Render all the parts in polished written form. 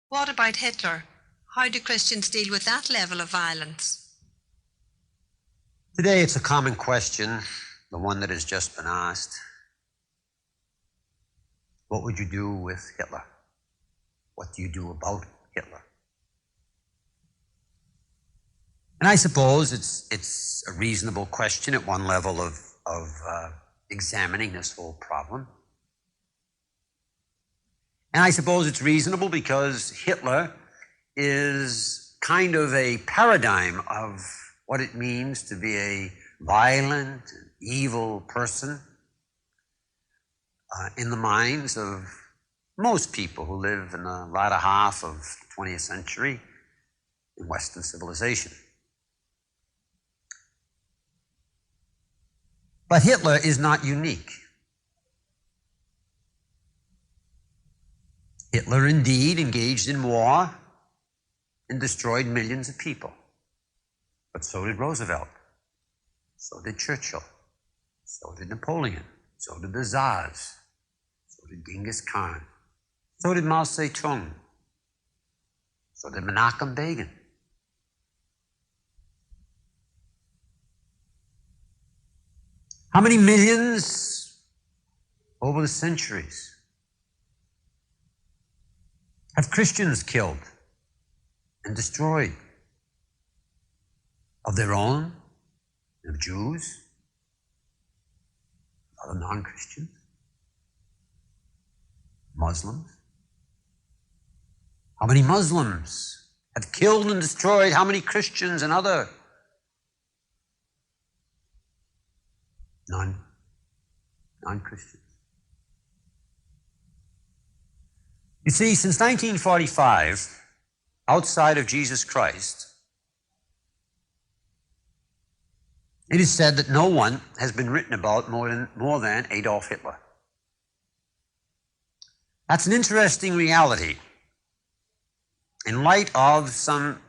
What about Hitler? How do Christians deal with that level of violence? Today it's a common question, the one that has just been asked. What would you do with Hitler? What do you do about Hitler? And I suppose it's a reasonable question at one level of examining this whole problem. And I suppose it's reasonable because Hitler is kind of a paradigm of what it means to be a violent, evil person in the minds of most people who live in the latter half of the 20th century in Western civilization. But Hitler is not unique. Hitler indeed engaged in war and destroyed millions of people. But so did Roosevelt. So did Churchill. So did Napoleon. So did the Tsars. So did Genghis Khan. So did Mao Zedong. So did Menachem Begin. How many millions over the centuries have Christians killed and destroyed? Of their own, of Jews, other non-Christians, Muslims. How many Muslims have killed and destroyed? How many Christians and other? Non-Christians. You see, since 1945, outside of Jesus Christ, it is said that no one has been written about more than Adolf Hitler. That's an interesting reality in light of some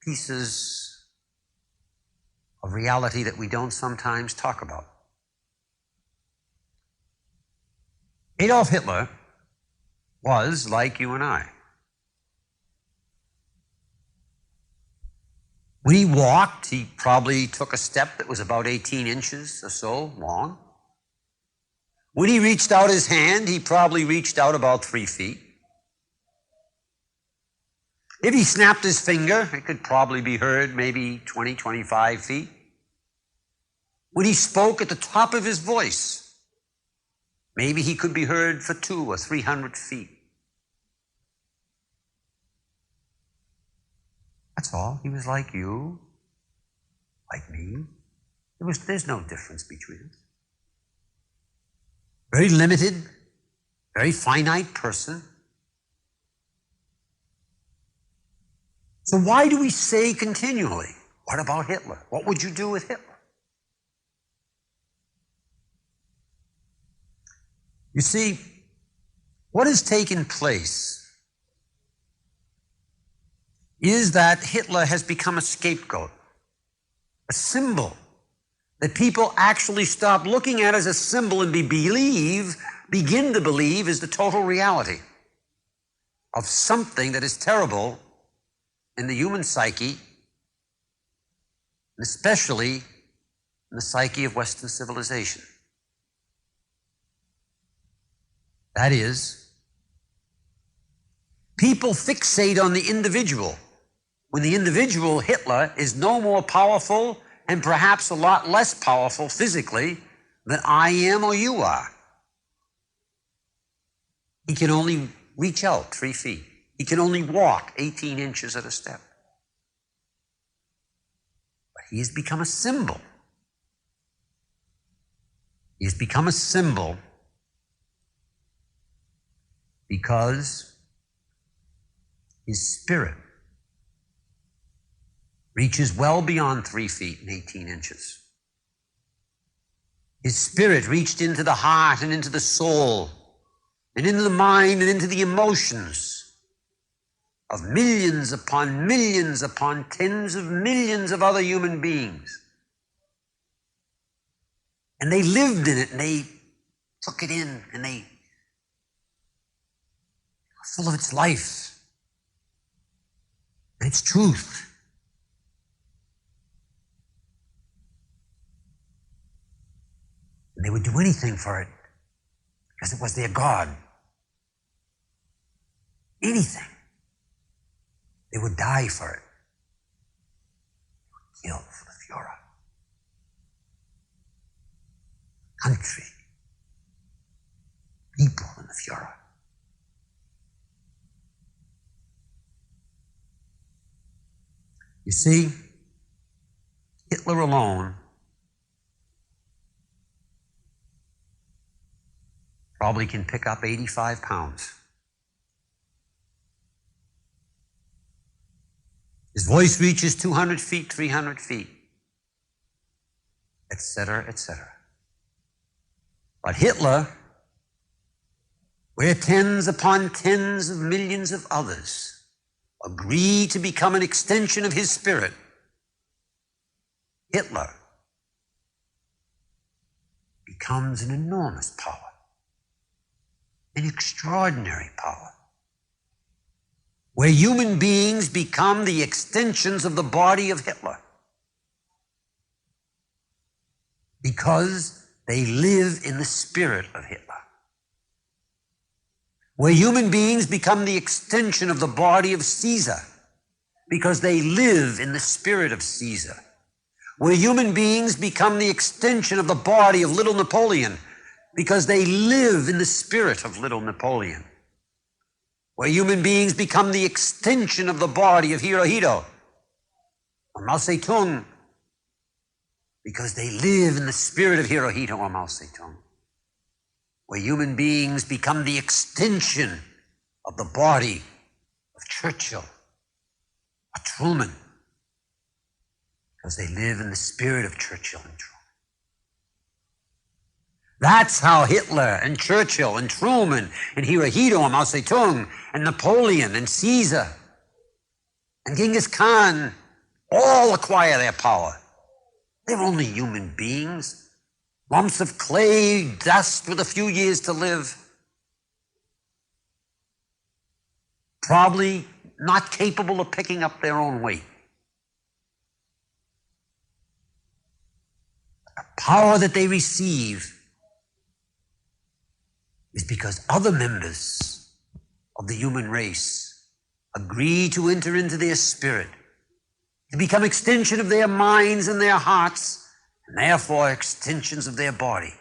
pieces of reality that we don't sometimes talk about. Adolf Hitler was like you and I. When he walked, he probably took a step that was about 18 inches or so long. When he reached out his hand, he probably reached out about 3 feet. If he snapped his finger, it could probably be heard maybe 20, 25 feet. When he spoke at the top of his voice, maybe he could be heard for 200 or 300 feet. That's all. He was like you, like me. There's no difference between us. Very limited, very finite person. So why do we say continually, what about Hitler? What would you do with Hitler? You see, what has taken place is that Hitler has become a scapegoat, a symbol that people actually stop looking at as a symbol and begin to believe is the total reality of something that is terrible in the human psyche, and especially in the psyche of Western civilization. That is, people fixate on the individual when the individual, Hitler, is no more powerful and perhaps a lot less powerful physically than I am or you are. He can only reach out 3 feet. He can only walk 18 inches at a step. But he has become a symbol. He has become a symbol because his spirit reaches well beyond 3 feet and 18 inches. His spirit reached into the heart and into the soul and into the mind and into the emotions of millions upon tens of millions of other human beings. And they lived in it and they took it in and they were full of its life It's truth. And they would do anything for it because it was their God. Anything. They would die for it. They would kill for the Führer. Country. People in the Führer. You see, Hitler alone probably can pick up 85 pounds. His voice reaches 200 feet, 300 feet, etc., etc. But Hitler, where tens upon tens of millions of others agree to become an extension of his spirit, Hitler becomes an enormous power, an extraordinary power, where human beings become the extensions of the body of Hitler because they live in the spirit of Hitler. Where human beings become the extension of the body of Caesar because they live in the spirit of Caesar. Where human beings become the extension of the body of little Napoleon because they live in the spirit of little Napoleon. Where human beings become the extension of the body of Hirohito or Mao Zedong because they live in the spirit of Hirohito or Mao Zedong. Where human beings become the extension of the body of Churchill or Truman because they live in the spirit of Churchill and Truman. That's how Hitler and Churchill and Truman and Hirohito and Mao Zedong and Napoleon and Caesar and Genghis Khan all acquire their power. They're only human beings. Lumps of clay, dust with a few years to live. Probably not capable of picking up their own weight. The power that they receive is because other members of the human race agree to enter into their spirit, to become extension of their minds and their hearts, and therefore extensions of their body.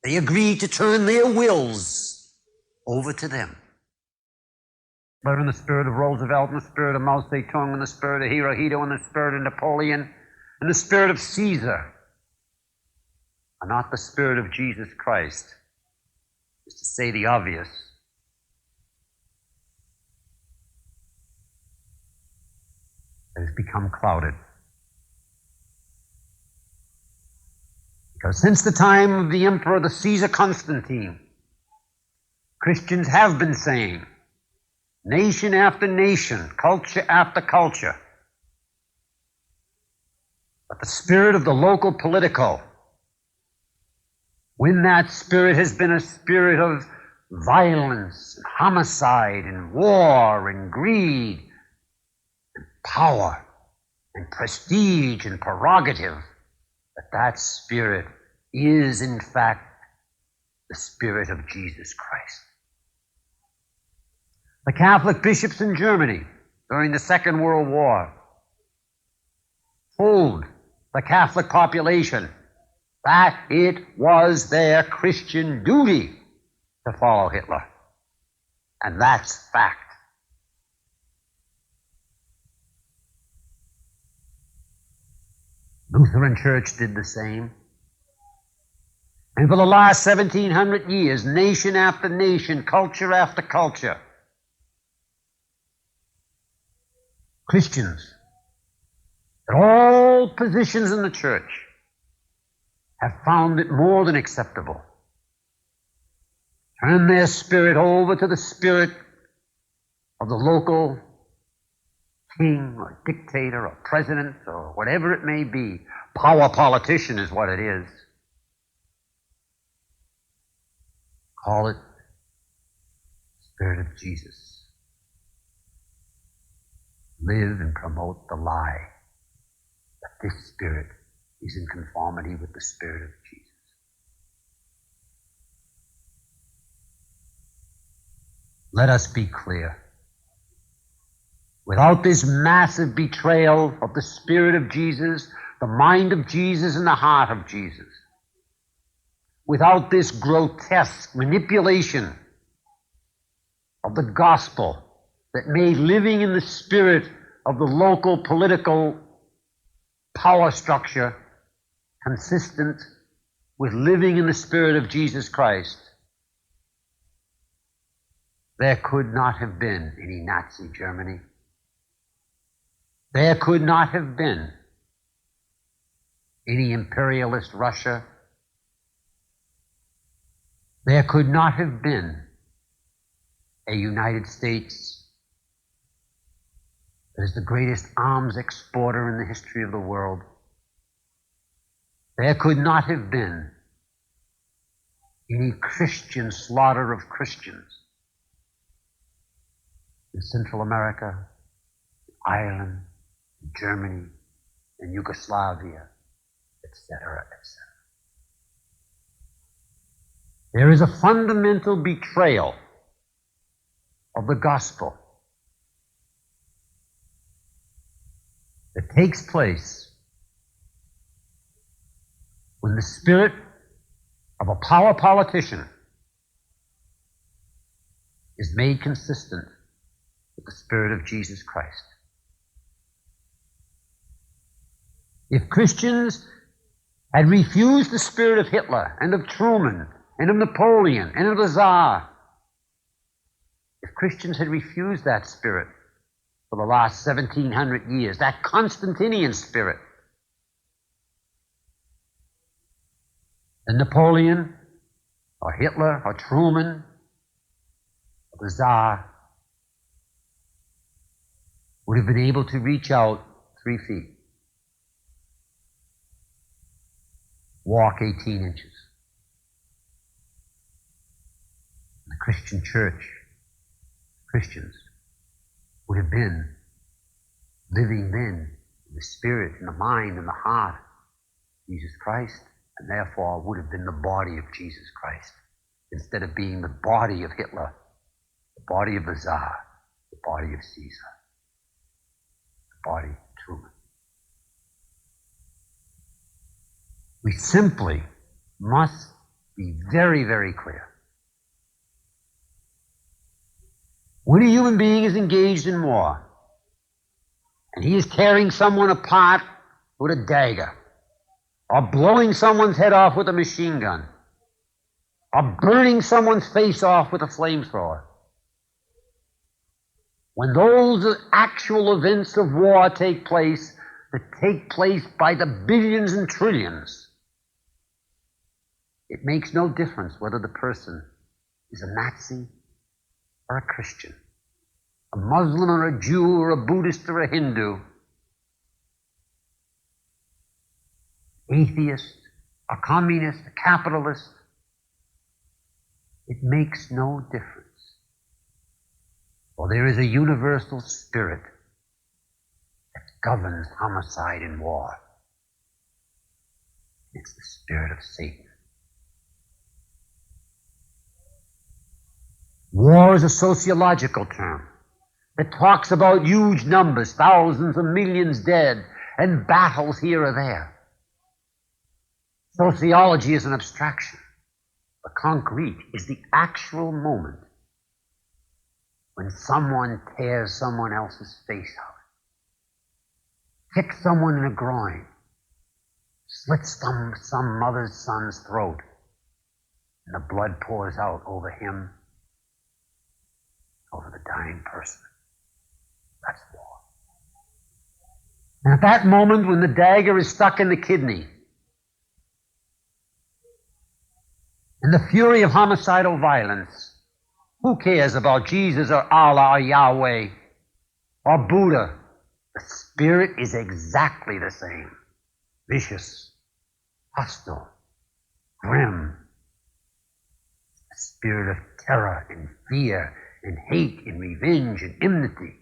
They agree to turn their wills over to them. But in the spirit of Roosevelt, in the spirit of Mao Zedong, in the spirit of Hirohito, in the spirit of Napoleon, in the spirit of Caesar, are not the spirit of Jesus Christ, is to say the obvious. It has become clouded. Because since the time of the emperor, the Caesar Constantine, Christians have been saying, nation after nation, culture after culture, but the spirit of the local political, when that spirit has been a spirit of violence and homicide and war and greed and power and prestige and prerogative, that spirit is in fact the spirit of Jesus Christ. The Catholic bishops in Germany during the Second World War told the Catholic population that it was their Christian duty to follow Hitler. And that's fact. Lutheran Church did the same. And for the last 1700 years, nation after nation, culture after culture, Christians at all positions in the church have found it more than acceptable. Turn their spirit over to the spirit of the local king or dictator or president or whatever it may be. Power politician is what it is. Call it the Spirit of Jesus. live and promote the lie that this spirit is in conformity with the spirit of Jesus. Let us be clear. Without this massive betrayal of the spirit of Jesus, the mind of Jesus, and the heart of Jesus, without this grotesque manipulation of the gospel that made living in the spirit of the local political power structure consistent with living in the spirit of Jesus Christ, there could not have been any Nazi Germany. There could not have been any imperialist Russia. There could not have been a United States that is the greatest arms exporter in the history of the world. There could not have been any Christian slaughter of Christians in Central America, Ireland, Germany, and Yugoslavia, etc., etc. There is a fundamental betrayal of the gospel that takes place when the spirit of a power politician is made consistent with the spirit of Jesus Christ. If Christians had refused the spirit of Hitler and of Truman and of Napoleon and of the Tsar, if Christians had refused that spirit for the last 1700 years, that Constantinian spirit, then Napoleon or Hitler or Truman or the Tsar would have been able to reach out 3 feet, walk 18 inches. The Christian church, Christians, would have been living then in the spirit, in the mind, in the heart of Jesus Christ, and therefore would have been the body of Jesus Christ, instead of being the body of Hitler, the body of the Tsar, the body of Caesar, the body of Truman. We simply must be very, very clear. When a human being is engaged in war, and he is tearing someone apart with a dagger, or blowing someone's head off with a machine gun, or burning someone's face off with a flamethrower, when those actual events of war take place, that take place by the billions and trillions, it makes no difference whether the person is a Nazi or a Christian, a Muslim or a Jew or a Buddhist or a Hindu, atheist, a communist, a capitalist. It makes no difference. For there is a universal spirit that governs homicide and war. It's the spirit of Satan. War is a sociological term that talks about huge numbers, thousands of millions dead, and battles here or there. Sociology is an abstraction. The concrete is the actual moment when someone tears someone else's face out, kicks someone in the groin, slits some mother's son's throat, and the blood pours out over him, over the dying person. That's war. And at that moment when the dagger is stuck in the kidney, in the fury of homicidal violence, who cares about Jesus or Allah or Yahweh or Buddha? The spirit is exactly the same. Vicious, hostile, grim. The spirit of terror and fear and hate and revenge and enmity.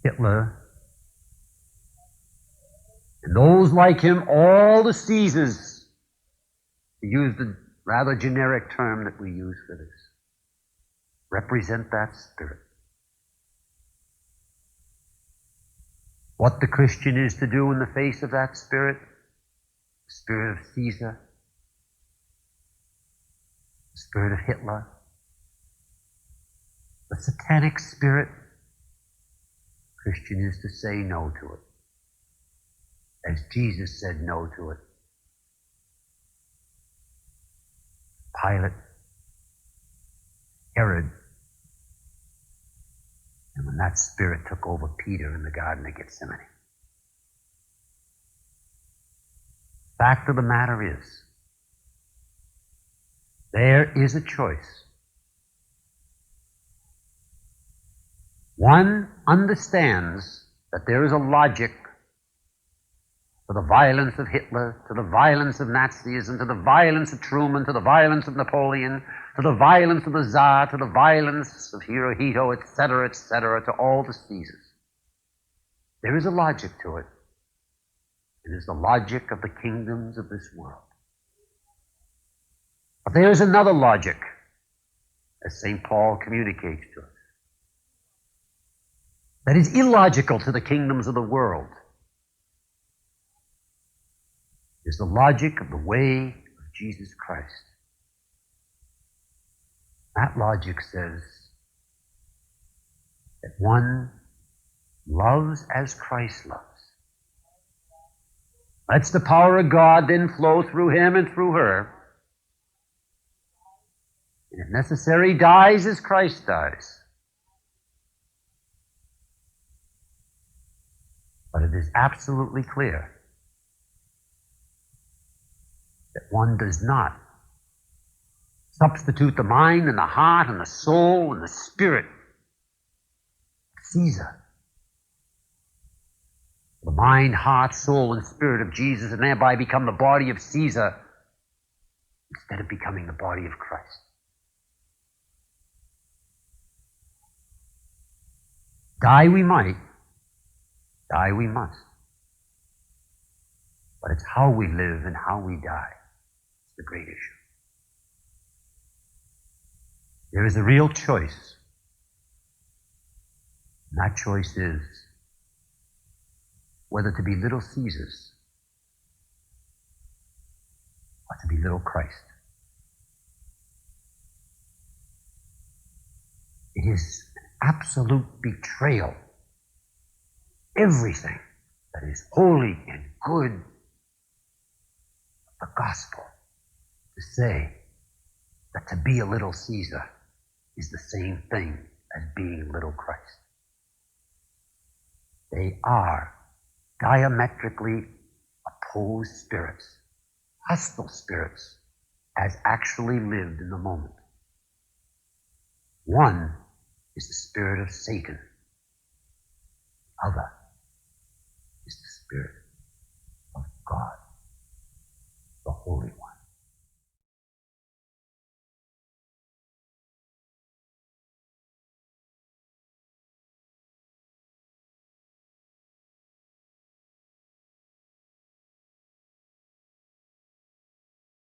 Hitler, and those like him, all the Caesars, to use the rather generic term that we use for this, represent that spirit. What the Christian is to do in the face of that spirit, the spirit of Caesar, the spirit of Hitler, the satanic spirit, the Christian is to say no to it, as Jesus said no to it. Pilate, Herod, and when that spirit took over Peter in the Garden of Gethsemane. Fact of the matter is, there is a choice. One understands that there is a logic to the violence of Hitler, to the violence of Nazism, to the violence of Truman, to the violence of Napoleon, to the violence of the Tsar, to the violence of Hirohito, etc., to all the Caesars. There is a logic to it. It is the logic of the kingdoms of this world. But there is another logic, as St. Paul communicates to us, that is illogical to the kingdoms of the world. It is the logic of the way of Jesus Christ. That logic says that one loves as Christ loves. Lets the power of God then flow through him and through her. And if necessary, dies as Christ dies. But it is absolutely clear that one does not substitute the mind and the heart and the soul and the spirit of Caesar. The mind, heart, soul, and spirit of Jesus, and thereby become the body of Caesar instead of becoming the body of Christ. Die we might, die we must. But it's how we live and how we die. It's the great issue. There is a real choice. And that choice is whether to be little Caesars or to be little Christ. It is an absolute betrayal. Everything that is holy and good of the gospel to say that to be a little Caesar is the same thing as being little Christ. They are diametrically opposed spirits, hostile spirits, as actually lived in the moment. One is the spirit of Satan. The other is the spirit